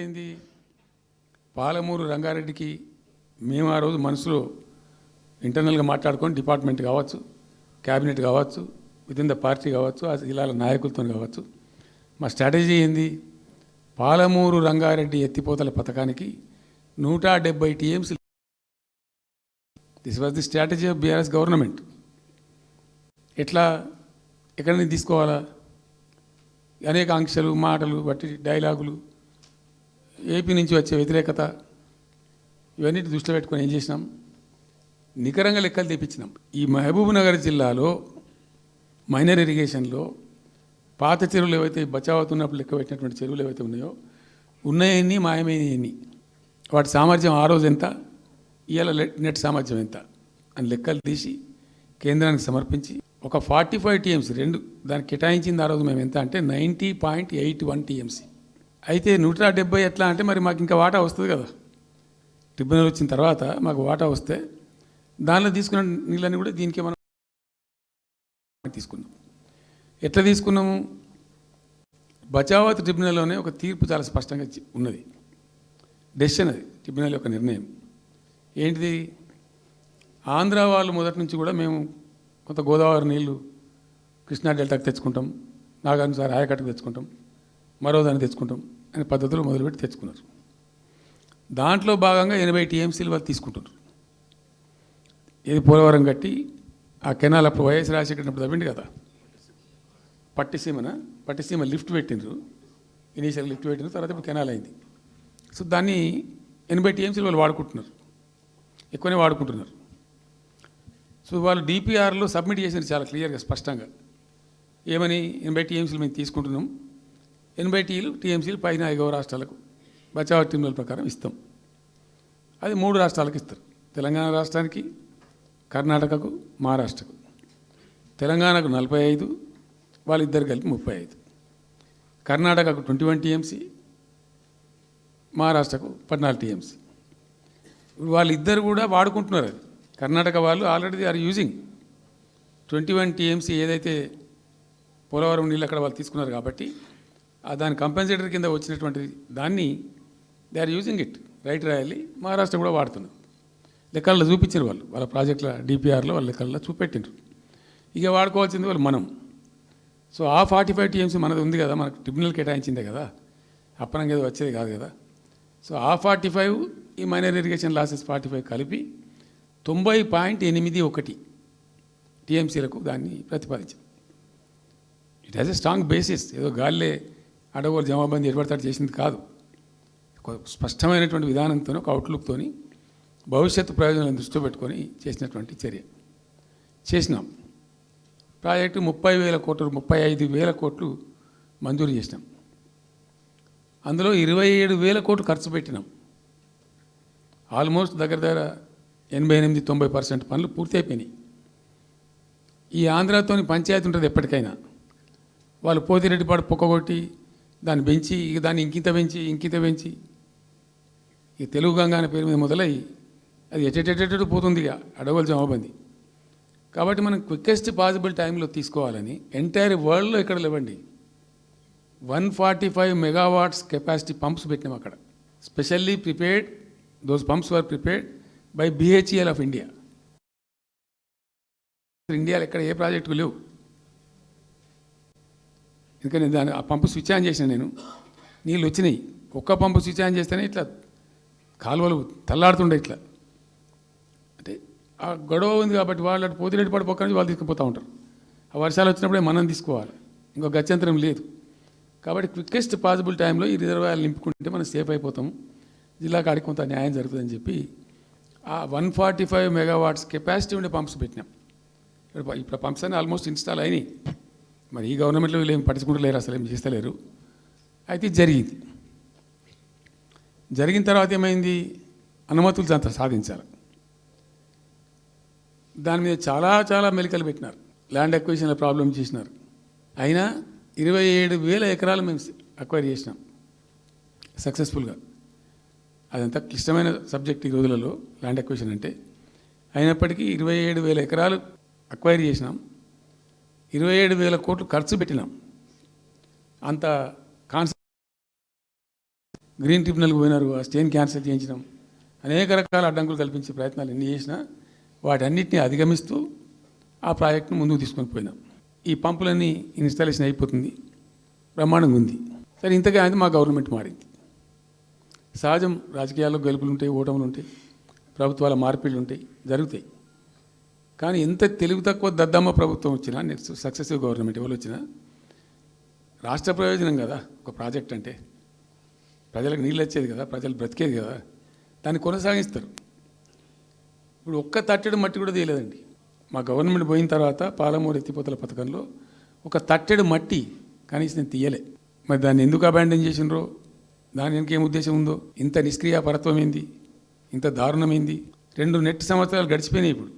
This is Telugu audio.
ఏంది పాలమూరు రంగారెడ్డికి మేము ఆ రోజు మనసులో ఇంటర్నల్గా మాట్లాడుకొని డిపార్ట్మెంట్ కావచ్చు, క్యాబినెట్ కావచ్చు, వితిన్ ద పార్టీ కావచ్చు, ఆ జిల్లాల నాయకులతో కావచ్చు, మా స్ట్రాటజీ ఏంది? పాలమూరు రంగారెడ్డి ఎత్తిపోతల పథకానికి 170 TMC. This was the strategy of BRS government. ఎట్లా ఎక్కడి నుంచి తీసుకోవాలా? అనేక ఆంక్షలు, మాటలు, బట్టి డైలాగులు, ఏపీ నుంచి వచ్చే వ్యతిరేకత, ఇవన్నీ దృష్టిలో పెట్టుకొని ఏం చేసినాం? నికరంగా లెక్కలు తెప్పించినాం. ఈ మహబూబ్ నగర్ జిల్లాలో మైనర్ ఇరిగేషన్లో పాత చెరువులు ఏవైతే బచావుతున్నప్పుడు లెక్క పెట్టినటువంటి చెరువులు ఏవైతే ఉన్నాయో, ఉన్నాయన్నీ మాయమైనవన్నీ, వాటి సామర్థ్యం ఆ రోజు ఎంత, ఇవాళ నెట్ సామర్థ్యం ఎంత అని లెక్కలు తీసి కేంద్రానికి సమర్పించి ఒక 45 టీఎంసీ రెండు దానికి కేటాయించింది. ఆ రోజు మేము ఎంత అంటే 90.81 టీఎంసీ. అయితే 170 ఎట్లా అంటే మరి మాకు ఇంకా వాటా వస్తుంది కదా, ట్రిబ్యునల్ వచ్చిన తర్వాత మాకు వాటా వస్తే దానిలో తీసుకున్న నీళ్ళని కూడా దీనికే మనం తీసుకున్నాం. ఎట్లా తీసుకున్నాము? బచావత్ ట్రిబ్యునల్లోనే ఒక తీర్పు చాలా స్పష్టంగా ఉన్నది, డెసిషన్. అది ట్రిబ్యునల్ యొక్క నిర్ణయం ఏంటిది? ఆంధ్ర వాళ్ళు మొదటి నుంచి కూడా మేము కొంత గోదావరి నీళ్లు కృష్ణా డెల్టాకి తెచ్చుకుంటాం, నాగార్జున ఆయకట్టుకు తెచ్చుకుంటాం, మరో దాన్ని తెచ్చుకుంటాం అనే పద్ధతులు మొదలుపెట్టి తెచ్చుకున్నారు. దాంట్లో భాగంగా 80 టీఎంసీలు వాళ్ళు తీసుకుంటున్నారు. ఇది పోలవరం కట్టి ఆ కెనాల్ అప్పుడు వైఎస్ రాజశేఖర్ తవ్విండి కదా, పట్టిసీమ లిఫ్ట్ పెట్టిండ్రు, ఇనీషియల్ లిఫ్ట్ పెట్టిన తర్వాత ఇప్పుడు కెనాల్ అయింది. సో దాన్ని 80 టీఎంసీలు వాళ్ళు వాడుకుంటున్నారు, ఎక్కువనే వాడుకుంటున్నారు. సో వాళ్ళు డిపిఆర్లో సబ్మిట్ చేసినారు చాలా క్లియర్గా, స్పష్టంగా. ఏమని? 80 టీఎంసీలు మేము తీసుకుంటున్నాం, 80 టీఎంసీలు పైన 5 రాష్ట్రాలకు బచావ్ ట్రిబ్యునల్ ప్రకారం ఇస్తాం. అది 3 రాష్ట్రాలకు ఇస్తారు, తెలంగాణ రాష్ట్రానికి, కర్ణాటకకు, మహారాష్ట్రకు. తెలంగాణకు 45, వాళ్ళిద్దరు కలిపి 35. కర్ణాటకకు 21 టీఎంసీ, మహారాష్ట్రకు 14 టీఎంసీ. వాళ్ళిద్దరు కూడా వాడుకుంటున్నారు. అది కర్ణాటక వాళ్ళు already they are using 21 TMC ఏదైతే పోలవరం నీళ్ళు అక్కడ వాళ్ళు తీసుకున్నారు కాబట్టి దాని కంపెన్సేటర్ కింద వచ్చినటువంటిది దాన్ని they are using it. Right రాయాలి. మహారాష్ట్ర కూడా వాడుతున్నారు. లెక్కల్లో చూపించారు వాళ్ళు, వాళ్ళ ప్రాజెక్టుల డిపిఆర్లో వాళ్ళ లెక్కల్లో చూపెట్టిండ్రు. ఇక వాడుకోవాల్సింది వాళ్ళు మనం. సో ఆ 45 టీఎంసీ మనది ఉంది కదా, మనకు ట్రిబ్యునల్ కేటాయించిందే కదా, అప్పనంగా ఏదో వచ్చేది కాదు కదా. సో ఆ 45 ఈ మైనర్ ఇరిగేషన్ లాసెస్ 45 కలిపి 90.81 టీఎంసీలకు దాన్ని ప్రతిపాదించాం. It has a strong basis. ఏదో గాల్లే అడగోలు జమాబందీ ఏర్పడతాడు చేసింది కాదు. ఒక స్పష్టమైనటువంటి విధానంతో, ఒక అవుట్లుక్తో, భవిష్యత్తు ప్రయోజనాలను దృష్టిలో పెట్టుకొని చేసినటువంటి చర్య చేసినాం. ప్రాజెక్టు 30,000 కోట్లు, 35,000 కోట్లు మంజూరు చేసినాం. అందులో 27,000 కోట్లు ఖర్చు పెట్టినాం. ఆల్మోస్ట్ దగ్గర 88-90% పనులు పూర్తి అయిపోయినాయి. ఈ ఆంధ్రాతోని పంచాయతీ ఉంటుంది ఎప్పటికైనా. వాళ్ళు పోతిరెడ్డిపాడు పొక్కగొట్టి దాన్ని పెంచి, ఇక దాన్ని ఇంకింత పెంచి ఈ తెలుగు గంగా అనే పేరు మీద మొదలై అది ఎటెటెటెటు పోతుంది ఇక అడవుల జమాబంది. కాబట్టి మనం క్విక్కెస్ట్ పాసిబుల్ టైంలో తీసుకోవాలని ఎంటైర్ వరల్డ్లో ఎక్కడ లేవండి 145 మెగావాట్స్ కెపాసిటీ పంప్స్ పెట్టినాం అక్కడ. Specially prepared, those pumps were prepared by BHEL of India. ఇండియాలో ఎక్కడ ఏ ప్రాజెక్టుకు లేవు. ఎందుకని దాన్ని ఆ పంపు స్విచ్ ఆన్ చేసిన నేను, నీళ్ళు వచ్చినాయి. ఒక్క పంపు స్విచ్ ఆన్ చేస్తేనే ఇట్లా కాలువలు తల్లాడుతుండే. ఇట్లా అంటే ఆ గొడవ ఉంది కాబట్టి వాళ్ళు అటు పోతిరెడ్డిపాడు పక్క నుంచి వాళ్ళు తీసుకుపోతూ ఉంటారు. ఆ వర్షాలు వచ్చినప్పుడే మనం తీసుకోవాలి, ఇంకో గత్యంతరం లేదు. కాబట్టి క్విక్కెస్ట్ పాసిబుల్ టైంలో ఈ రిజర్వాయర్లు నింపుకుంటే మనం సేఫ్ అయిపోతాం, జిల్లా కాడికి కొంత న్యాయం జరుగుతుందని చెప్పి ఆ 145 మెగావాట్స్ కెపాసిటీ ఉండే పంప్స్ పెట్టినాం. ఇప్పుడు పంప్స్ అన్నీ ఆల్మోస్ట్ ఇన్స్టాల్ అయినాయి. మరి ఈ గవర్నమెంట్లో వీళ్ళు ఏం పట్టించుకుంటలేరు, అసలు ఏం చేస్తలేరు. అయితే జరిగింది. జరిగిన తర్వాత ఏమైంది? అనుమతులు సాధించాలి. దాని మీద చాలా మెలికలు పెట్టినారు, ల్యాండ్ అక్విజిషన్ల ప్రాబ్లం చేసినారు. అయినా 27,000 ఎకరాలు మేము అక్వైర్ చేసినాం సక్సెస్ఫుల్గా. అదంతా క్లిష్టమైన సబ్జెక్ట్ ఈ రోజులలో ల్యాండ్ అక్విజిషన్ అంటే. అయినప్పటికీ 27,000 ఎకరాలు అక్వైర్ చేసినాం, 27,000 కోట్లు ఖర్చు పెట్టినాం. అంత కాన్సెప్ట్ గ్రీన్ ట్రిబ్యునల్కి పోయినారు, ఆ స్టేని క్యాన్సిల్ చేయించినాం. అనేక రకాల అడ్డంకులు కల్పించే ప్రయత్నాలు ఎన్ని చేసినా వాటన్నిటిని అధిగమిస్తూ ఆ ప్రాజెక్టును ముందుకు తీసుకొని పోయినాం. ఈ పంపులన్నీ ఇన్స్టాలేషన్ అయిపోతుంది, బ్రహ్మాండంగా ఉంది. సరే, ఇంతగా అది మా గవర్నమెంట్ మారింది. సహజం, రాజకీయాల్లో గెలుపులు ఉంటాయి, ఓటములు ఉంటాయి, ప్రభుత్వాల మార్పిళ్ళు ఉంటాయి, జరుగుతాయి. కానీ ఎంత తెలుగు తక్కువ దద్దమ్మ ప్రభుత్వం వచ్చినా, నెక్స్ట్ సక్సెసివ్ గవర్నమెంట్ ఎవరు వచ్చినా రాష్ట్ర ప్రయోజనం కదా ఒక ప్రాజెక్ట్ అంటే. ప్రజలకు నీళ్ళు వచ్చేది కదా, ప్రజలు బ్రతికేది కదా, దాన్ని కొనసాగిస్తారు. ఇప్పుడు ఒక్క తట్టెడు మట్టి కూడా తీయలేదండి. మా గవర్నమెంట్ పోయిన తర్వాత పాలమూరు ఎత్తిపోతల పథకంలో ఒక తట్టెడు మట్టి కనీసం నేను తీయలే. మరి దాన్ని ఎందుకు అబాండన్ చేసినరో, దాని వెనక ఏం ఉద్దేశం ఉందో, ఇంత నిష్క్రియాపరత్వం ఏంది, ఇంత దారుణమైంది. 2 నెట్ సంవత్సరాలు గడిచిపోయినాయి ఇప్పుడు.